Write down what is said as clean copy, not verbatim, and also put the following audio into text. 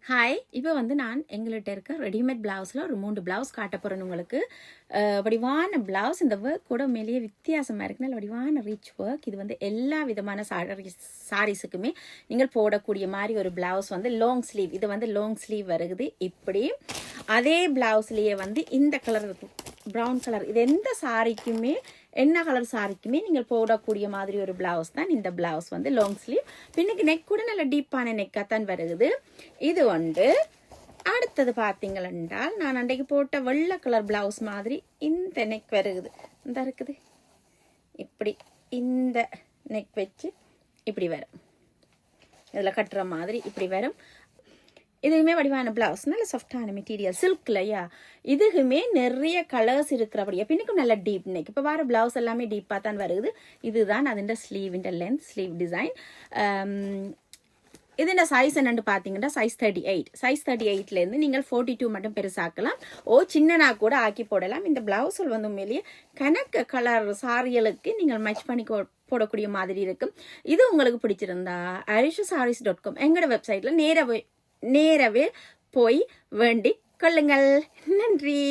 Hi, இப்போ நான் எங்கள்கிட்ட இருக்க ரெடிமேட் பிளவுஸில் ஒரு 3 பிளவுஸ் காட்ட போகிறேன் உங்களுக்கு. வடிவான பிளவுஸ், இந்த ஒர்க் கூட மேலேயே வித்தியாசமாக இருக்குனால வடிவான ரிச் ஒர்க். இது எல்லா விதமான சாரீஸுக்குமே நீங்கள் போடக்கூடிய மாதிரி ஒரு பிளவுஸ் லாங் ஸ்லீவ். இது லாங் ஸ்லீவ் வருது. இப்படி அதே பிளவுஸ்லேயே இந்த கலர் ப்ரௌன் கலர், இது எந்த சாரிக்குமே என்ன கலர் சாரிக்குமே நீங்கள் போடக்கூடிய மாதிரி ஒரு பிளவுஸ் தான் இந்த பிளவுஸ். லாங் ஸ்லீவ், பின்னுக்கு நெக் கூட நல்ல டீப்பான நெக்காக தான் வருது. இது அடுத்தது பார்த்தீங்களென்றால் நான் அன்றைக்கு போட்ட வெள்ளை கலர் பிளவுஸ் மாதிரி இந்த நெக் வருது. இந்த இருக்குது இப்படி இந்த நெக் வச்சு இப்படி வரும். இதில் கட்டுற மாதிரி இப்படி வரும். இதுவுமே வடிவான பிளவுஸ், நல்ல சாஃப்டான மெட்டீரியல், சில்க் இல்லையா. இதுக்குமே நிறைய கலர்ஸ் இருக்கிறபடியா பின்னுக்கும் நல்ல டீப் நெக். இப்போ வர பிளவுஸ் எல்லாமே டீப்பாக தான் வருது. இதுதான் அதுண்ட ஸ்லீவின் லென்த், ஸ்லீவ் டிசைன். இதுண்ட சைஸ் என்னென்னு பார்த்தீங்கன்னா சைஸ் 38. சைஸ் 38லேருந்து நீங்கள் 42 மட்டும் பெருசாக்கலாம். சின்னனா கூட ஆக்கி போடலாம். இந்த பிளவுஸில் உண்மையிலேயே கணக்கு கலர் சாரிகளுக்கு நீங்கள் மேட்ச் பண்ணி போடக்கூடிய மாதிரி இருக்கும். இது உங்களுக்கு பிடிச்சிருந்தா arishasarees.com எங்களோட வெப்சைட்டில் நேரவே போய் வேண்டிக் கொள்ளுங்கள். நன்றி.